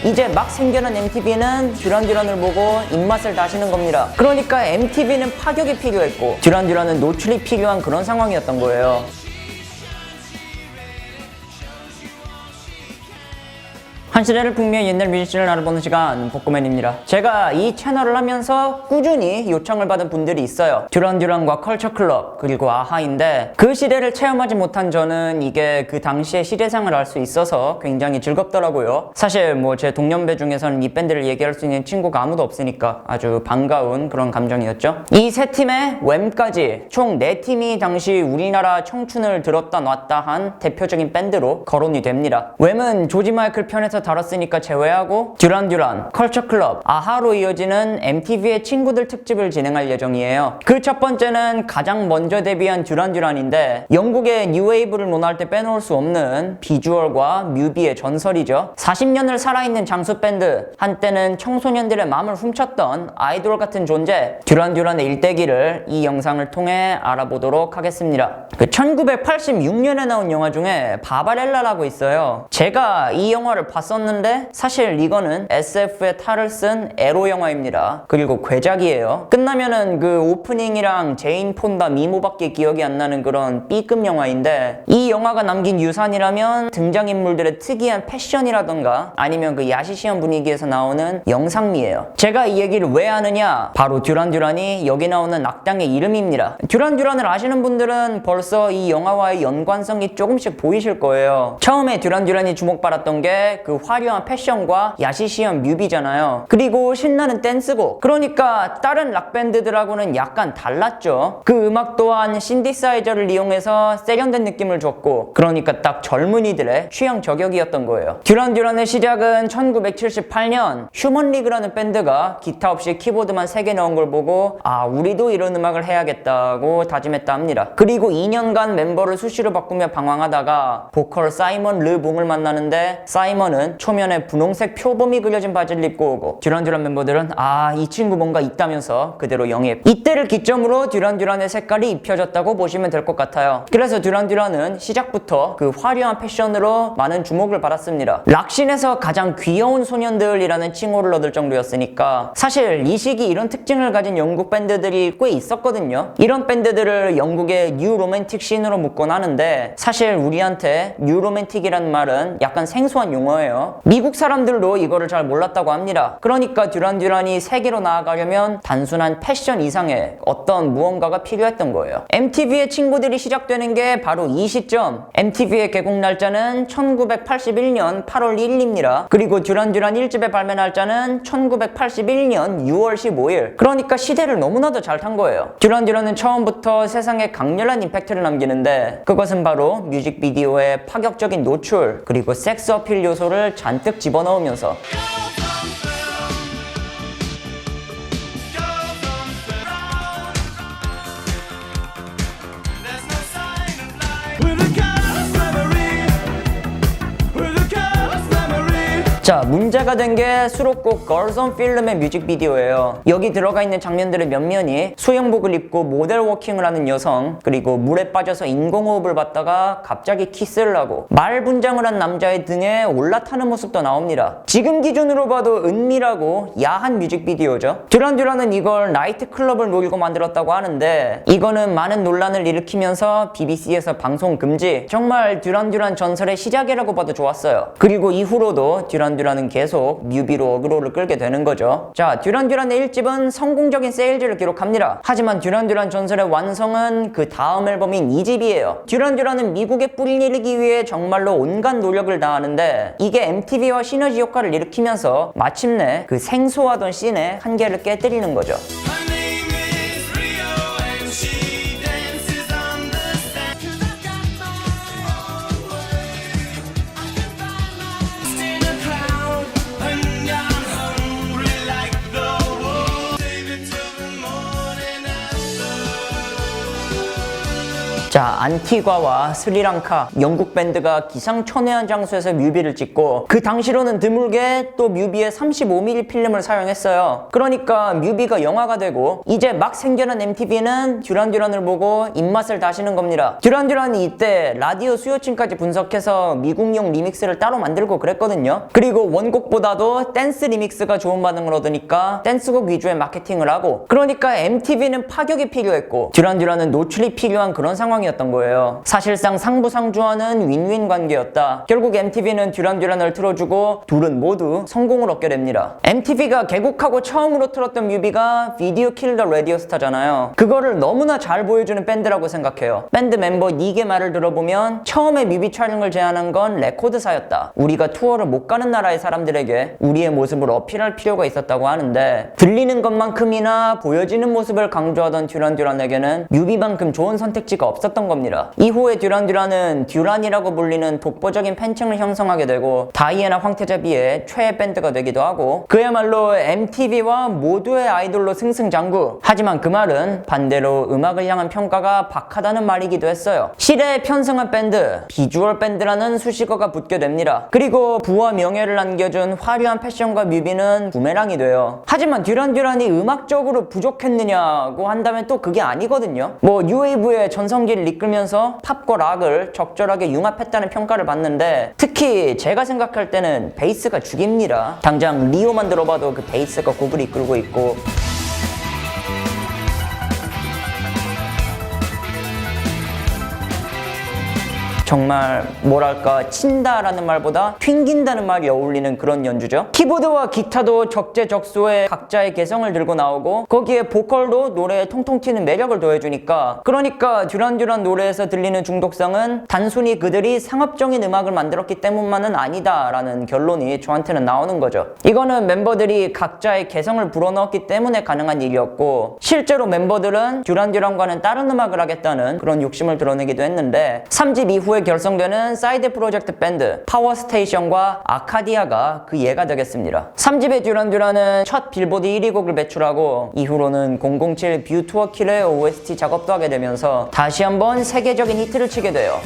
이제 막 생겨난 MTV는 듀란듀란을 보고 입맛을 다시는 겁니다. 그러니까 MTV는 파격이 필요했고 듀란듀란은 노출이 필요한 그런 상황이었던 거예요. 한 시대를 풍미한 옛날 뮤직션을 알아보는 시간, 복고맨입니다. 제가 이 채널을 하면서 꾸준히 요청을 받은 분들이 있어요. 듀란듀란과 컬처클럽, 그리고 아하인데 그 시대를 체험하지 못한 저는 이게 그 당시의 시대상을 알 수 있어서 굉장히 즐겁더라고요. 사실 뭐 제 동년배 중에서는 이 밴드를 얘기할 수 있는 친구가 아무도 없으니까 아주 반가운 그런 감정이었죠. 이 세 팀의 웸까지 총 4팀이 당시 우리나라 청춘을 들었다 놨다 한 대표적인 밴드로 거론이 됩니다. 웸은 조지 마이클 편에서 다뤘으니까 제외하고 듀란듀란, 컬처클럽, 아하로 이어지는 MTV의 친구들 특집을 진행할 예정이에요. 그 첫 번째는 가장 먼저 데뷔한 듀란듀란인데 영국의 뉴웨이브를 논할 때 빼놓을 수 없는 비주얼과 뮤비의 전설이죠. 40년을 살아있는 장수 밴드, 한때는 청소년들의 마음을 훔쳤던 아이돌 같은 존재 듀란듀란의 일대기를 이 영상을 통해 알아보도록 하겠습니다. 1986년에 나온 영화 중에 바바렐라라고 있어요. 제가 이 영화를 봤었는데 사실 이거는 SF의 탈을 쓴 에로 영화입니다. 그리고 괴작이에요. 끝나면은 그 오프닝이랑 제인 폰다 미모밖에 기억이 안 나는 그런 B급 영화인데 이 영화가 남긴 유산이라면 등장인물들의 특이한 패션이라던가 아니면 그 야시시한 분위기에서 나오는 영상미예요. 제가 이 얘기를 왜 하느냐? 바로 듀란듀란이 여기 나오는 악당의 이름입니다. 듀란듀란을 아시는 분들은 벌써 이 영화와의 연관성이 조금씩 보이실 거예요. 처음에 듀란듀란이 주목받았던 게 그 화려한 패션과 야시시한 뮤비잖아요. 그리고 신나는 댄스곡. 그러니까 다른 락밴드들하고는 약간 달랐죠. 그 음악 또한 신디사이저를 이용해서 세련된 느낌을 줬고 그러니까 딱 젊은이들의 취향 저격이었던 거예요. 듀란듀란의 시작은 1978년 휴먼리그라는 밴드가 기타 없이 키보드만 3개 넣은 걸 보고 아 우리도 이런 음악을 해야겠다고 다짐했다 합니다. 그리고 2년간 멤버를 수시로 바꾸며 방황하다가 보컬 사이먼 르봉을 만나는데 사이먼은 초면에 분홍색 표범이 그려진 바지를 입고 오고 듀란듀란 멤버들은 아 이 친구 뭔가 있다면서 그대로 영입. 이때를 기점으로 듀란듀란의 색깔이 입혀졌다고 보시면 될 것 같아요. 그래서 듀란듀란은 시작부터 그 화려한 패션으로 많은 주목을 받았습니다. 락신에서 가장 귀여운 소년들이라는 칭호를 얻을 정도였으니까 사실 이 시기 이런 특징을 가진 영국 밴드들이 꽤 있었거든요. 이런 밴드들을 영국의 뉴 로맨틱 씬으로 묶곤 하는데 사실 우리한테 뉴 로맨틱이라는 말은 약간 생소한 용어예요. 미국 사람들도 이거를 잘 몰랐다고 합니다. 그러니까 듀란듀란이 세계로 나아가려면 단순한 패션 이상의 어떤 무언가가 필요했던 거예요. MTV의 친구들이 시작되는 게 바로 이 시점. MTV의 개국 날짜는 1981년 8월 1일입니다. 그리고 듀란듀란 1집의 발매 날짜는 1981년 6월 15일. 그러니까 시대를 너무나도 잘 탄 거예요. 듀란듀란은 처음부터 세상에 강렬한 임팩트를 남기는데 그것은 바로 뮤직비디오의 파격적인 노출 그리고 섹스 어필 요소를 잔뜩 집어넣으면서 자, 문제가 된 게 수록곡 Girls on Film의 뮤직비디오예요. 여기 들어가 있는 장면들의 면면이 수영복을 입고 모델 워킹을 하는 여성, 그리고 물에 빠져서 인공호흡을 받다가 갑자기 키스를 하고 말 분장을 한 남자의 등에 올라타는 모습도 나옵니다. 지금 기준으로 봐도 은밀하고 야한 뮤직비디오죠. 듀란듀란은 이걸 나이트클럽을 노리고 만들었다고 하는데 이거는 많은 논란을 일으키면서 BBC에서 방송 금지. 정말 듀란듀란 전설의 시작이라고 봐도 좋았어요. 그리고 이후로도 듀란듀란은 계속 뮤비로 어그로를 끌게 되는 거죠. 자, 듀란듀란의 1집은 성공적인 세일즈를 기록합니다. 하지만 듀란듀란 전설의 완성은 그 다음 앨범인 2집이에요. 듀란듀란은 미국에 뿌리 내리기 위해 정말로 온갖 노력을 다하는데 이게 MTV와 시너지 효과를 일으키면서 마침내 그 생소하던 씬의 한계를 깨뜨리는 거죠. 자, 안티과와 스리랑카, 영국 밴드가 기상천외한 장소에서 뮤비를 찍고 그 당시로는 드물게 또 뮤비에 35mm 필름을 사용했어요. 그러니까 뮤비가 영화가 되고 이제 막 생겨난 MTV는 듀란듀란을 보고 입맛을 다시는 겁니다. 듀란듀란이 이때 라디오 수요층까지 분석해서 미국용 리믹스를 따로 만들고 그랬거든요. 그리고 원곡보다도 댄스 리믹스가 좋은 반응을 얻으니까 댄스곡 위주의 마케팅을 하고, 그러니까 MTV는 파격이 필요했고 듀란듀란은 노출이 필요한 그런 상황이었던 거예요. 사실상 상부상조하는 윈윈 관계였다. 결국 MTV는 듀란듀란을 틀어주고 둘은 모두 성공을 얻게 됩니다. MTV가 개국하고 처음으로 틀었던 뮤비가 비디오 킬 더 라디오 스타잖아요. 그거를 너무나 잘 보여주는 밴드라고 생각해요. 밴드 멤버 닉의 말을 들어보면 처음에 뮤비 촬영을 제안한 건 레코드사였다. 우리가 투어를 못 가는 나라의 사람들에게 우리의 모습을 어필할 필요가 있었다고 하는데, 들리는 것만큼이나 보여지는 모습을 강조하던 듀란듀란에게는 뮤비만큼 좋은 선택지가 없었던 겁니다. 이후에 듀란듀란은 듀란이라고 불리는 독보적인 팬층을 형성하게 되고 다이애나 황태자비의 최애 밴드가 되기도 하고 그야말로 MTV와 모두의 아이돌로 승승장구. 하지만 그 말은 반대로 음악을 향한 평가가 박하다는 말이기도 했어요. 시대에 편승한 밴드, 비주얼 밴드라는 수식어가 붙게 됩니다. 그리고 부와 명예를 안겨준 화려한 패션과 뮤비는 부메랑이 돼요. 하지만 듀란듀란이 음악적으로 부족했느냐고 한다면 또 그게 아니거든요. 뭐 뉴웨이브의 전성기를 이끌면서 팝과 락을 적절하게 융합했다는 평가를 받는데, 특히 제가 생각할 때는 베이스가 죽입니다. 당장 리오만 들어봐도 그 베이스가 곡을 이끌고 있고, 정말 뭐랄까 친다라는 말보다 튕긴다는 말이 어울리는 그런 연주죠. 키보드와 기타도 적재적소에 각자의 개성을 들고 나오고 거기에 보컬도 노래에 통통 튀는 매력을 더해주니까, 그러니까 듀란듀란 노래에서 들리는 중독성은 단순히 그들이 상업적인 음악을 만들었기 때문만은 아니다라는 결론이 저한테는 나오는 거죠. 이거는 멤버들이 각자의 개성을 불어넣었기 때문에 가능한 일이었고, 실제로 멤버들은 듀란듀란과는 다른 음악을 하겠다는 그런 욕심을 드러내기도 했는데 3집 이후에 결성되는 사이드 프로젝트 밴드 파워스테이션과 아카디아가 그 예가 되겠습니다. 3집의 듀란듀란은 첫 빌보드 1위 곡을 배출하고 이후로는 007 뷰 투어 킬의 OST 작업도 하게 되면서 다시 한번 세계적인 히트를 치게 돼요.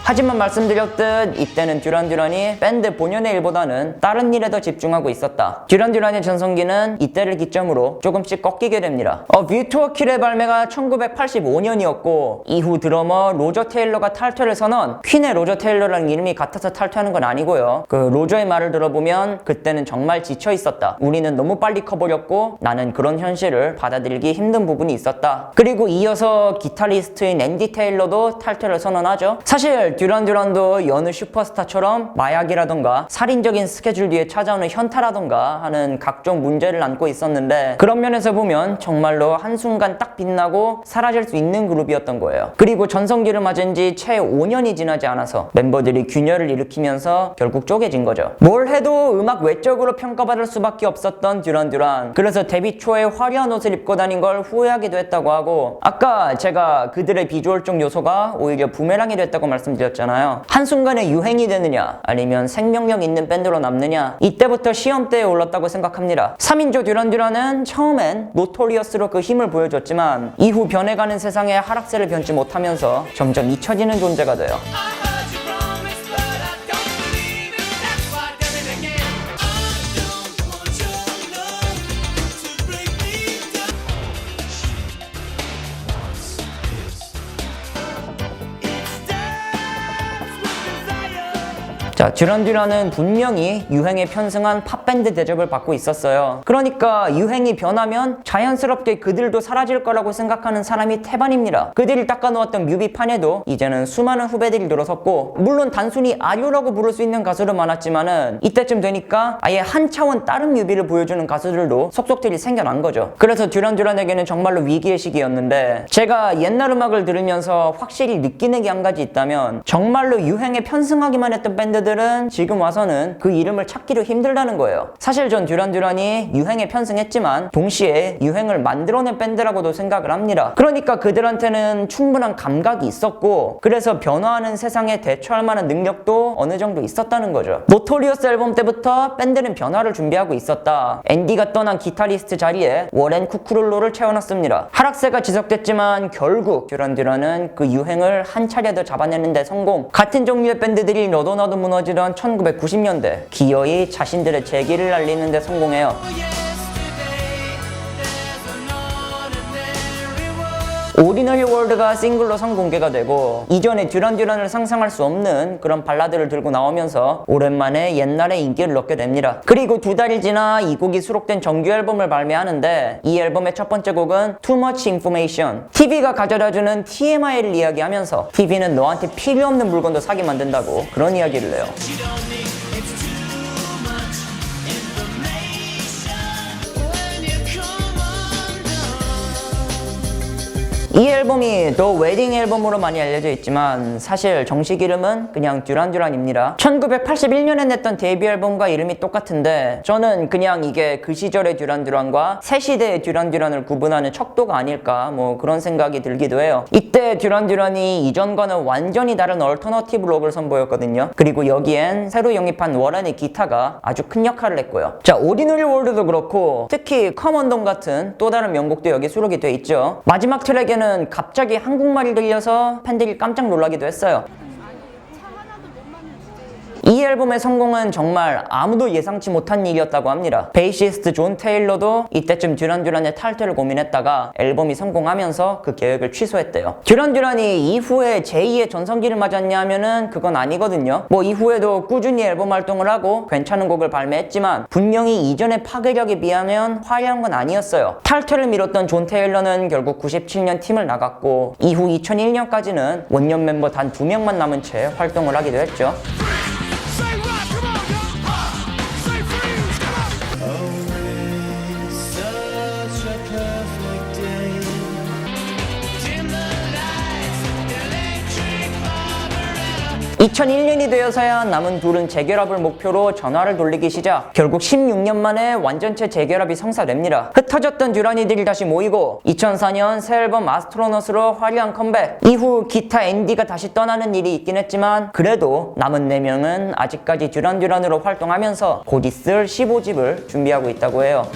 하지만 말씀드렸듯 이때는 듀란듀란이 밴드 본연의 일보다는 다른 일에 더 집중하고 있었다. 듀란듀란의 전성기는 이때를 기점으로 조금씩 꺾이게 됩니다. 뷰 투어 킬의 발매가 1985년이었고 이후 드러머 로저 테일러가 탈퇴를 선언. 퀸의 로저 테일러라는 이름이 같아서 탈퇴하는 건 아니고요. 그 로저의 말을 들어보면 그때는 정말 지쳐 있었다. 우리는 너무 빨리 커버렸고 나는 그런 현실을 받아들이기 힘든 부분이 있었다. 그리고 이어서 기타리스트인 앤디 테일러도 탈퇴를 선언하죠. 사실 듀란듀란도 여느 슈퍼스타처럼 마약이라던가 살인적인 스케줄 뒤에 찾아오는 현타라던가 하는 각종 문제를 안고 있었는데, 그런 면에서 보면 정말로 한순간 딱 빛나고 사라질 수 있는 그룹이었던 거예요. 그리고 전성기를 맞은 지 채 5년이 지나지 않아서 멤버들이 균열을 일으키면서 결국 쪼개진 거죠. 뭘 해도 음악 외적으로 평가받을 수밖에 없었던 듀란듀란. 그래서 데뷔 초에 화려한 옷을 입고 다닌 걸 후회하기도 했다고 하고, 아까 제가 그들의 비주얼적 요소가 오히려 부메랑이 됐다고 말씀드렸잖아요. 한순간에 유행이 되느냐 아니면 생명력 있는 밴드로 남느냐, 이때부터 시험대에 올랐다고 생각합니다. 3인조 듀란듀란은 처음엔 노토리어스로 그 힘을 보여줬지만 이후 변해가는 세상에 하락세를 변치 못하면서 점점 잊혀지는 존재가 돼요. 자, 듀란듀란은 분명히 유행에 편승한 팝밴드 대접을 받고 있었어요. 그러니까 유행이 변하면 자연스럽게 그들도 사라질 거라고 생각하는 사람이 태반입니다. 그들이 닦아놓았던 뮤비판에도 이제는 수많은 후배들이 늘어섰고, 물론 단순히 아류라고 부를 수 있는 가수도 많았지만은 이때쯤 되니까 아예 한 차원 다른 뮤비를 보여주는 가수들도 속속들이 생겨난 거죠. 그래서 듀란듀란에게는 정말로 위기의 시기였는데, 제가 옛날 음악을 들으면서 확실히 느끼는 게 한 가지 있다면 정말로 유행에 편승하기만 했던 밴드들은 팬들은 지금 와서는 그 이름을 찾기도 힘들다는 거예요. 사실 전 듀란 듀란이 유행에 편승했지만 동시에 유행을 만들어낸 밴드라고도 생각을 합니다. 그러니까 그들한테는 충분한 감각이 있었고 그래서 변화하는 세상에 대처할 만한 능력도 어느 정도 있었다는 거죠. 노토리어스 앨범 때부터 밴드는 변화를 준비하고 있었다. 앤디가 떠난 기타리스트 자리에 워렌 쿠크룰로를 채워놨습니다. 하락세가 지속됐지만 결국 듀란 듀란은 그 유행을 한 차례 더 잡아내는데 성공. 같은 종류의 밴드들이 너도 나도 무너지던 1990년대 기어이 자신들의 재기를 알리는데 성공해요. 오디너리 월드가 싱글로 선공개가 되고 이전에 듀란 듀란을 상상할 수 없는 그런 발라드를 들고 나오면서 오랜만에 옛날의 인기를 얻게 됩니다. 그리고 2달이 지나 이 곡이 수록된 정규 앨범을 발매하는데 이 앨범의 첫 번째 곡은 Too Much Information. TV가 가져다주는 TMI를 이야기하면서 TV는 너한테 필요 없는 물건도 사게 만든다고 그런 이야기를 해요. 이 앨범이 더 웨딩 앨범으로 많이 알려져 있지만 사실 정식 이름은 그냥 듀란 듀란입니다. 1981년에 냈던 데뷔 앨범과 이름이 똑같은데 저는 그냥 이게 그 시절의 듀란 듀란과 새 시대의 듀란 듀란을 구분하는 척도가 아닐까 뭐 그런 생각이 들기도 해요. 이때 듀란 듀란이 이전과는 완전히 다른 얼터너티브 록을 선보였거든요. 그리고 여기엔 새로 영입한 워렌의 기타가 아주 큰 역할을 했고요. 자, 오디너리 월드도 그렇고 특히 커먼돈 같은 또 다른 명곡도 여기 수록이 돼 있죠. 마지막 트랙에는 갑자기 한국말이 들려서 팬들이 깜짝 놀라기도 했어요. 이 앨범의 성공은 정말 아무도 예상치 못한 일이었다고 합니다. 베이시스트 존 테일러도 이때쯤 듀란 듀란의 탈퇴를 고민했다가 앨범이 성공하면서 그 계획을 취소했대요. 듀란 듀란이 이후에 제2의 전성기를 맞았냐 하면은 그건 아니거든요. 뭐 이후에도 꾸준히 앨범 활동을 하고 괜찮은 곡을 발매했지만 분명히 이전의 파괴력에 비하면 화려한 건 아니었어요. 탈퇴를 미뤘던 존 테일러는 결국 97년 팀을 나갔고 이후 2001년까지는 원년 멤버 단 2명만 남은 채 활동을 하기도 했죠. 2001년이 되어서야 남은 둘은 재결합을 목표로 전화를 돌리기 시작. 결국 16년 만에 완전체 재결합이 성사됩니다. 흩어졌던 듀란이들이 다시 모이고 2004년 새 앨범 아스트로넛으로 화려한 컴백. 이후 기타 앤디가 다시 떠나는 일이 있긴 했지만 그래도 남은 4명은 아직까지 듀란 듀란으로 활동하면서 곧 있을 15집을 준비하고 있다고 해요.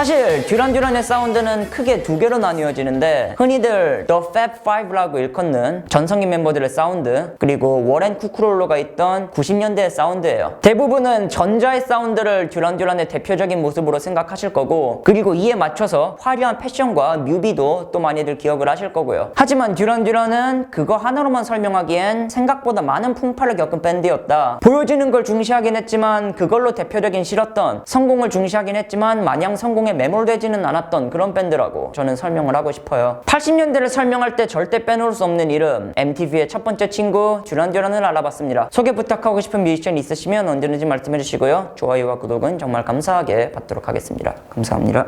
사실 듀란 듀란의 사운드는 크게 2개로 나뉘어지는데 흔히들 The Fab Five라고 일컫는 전성기 멤버들의 사운드 그리고 워렌 쿠크롤로가 있던 90년대의 사운드예요. 대부분은 전자의 사운드를 듀란 듀란의 대표적인 모습으로 생각하실 거고 그리고 이에 맞춰서 화려한 패션과 뮤비도 또 많이들 기억을 하실 거고요. 하지만 듀란 듀란은 그거 하나로만 설명하기엔 생각보다 많은 풍파를 겪은 밴드였다. 보여지는 걸 중시하긴 했지만 그걸로 대표되긴 싫었던, 성공을 중시하긴 했지만 마냥 성공에 매몰되지는 않았던 그런 밴드라고 저는 설명을 하고 싶어요. 80년대를 설명할 때 절대 빼놓을 수 없는 이름, MTV의 첫 번째 친구 듀란 듀란을 알아봤습니다. 소개 부탁하고 싶은 뮤지션 있으시면 언제든지 말씀해 주시고요. 좋아요와 구독은 정말 감사하게 받도록 하겠습니다. 감사합니다.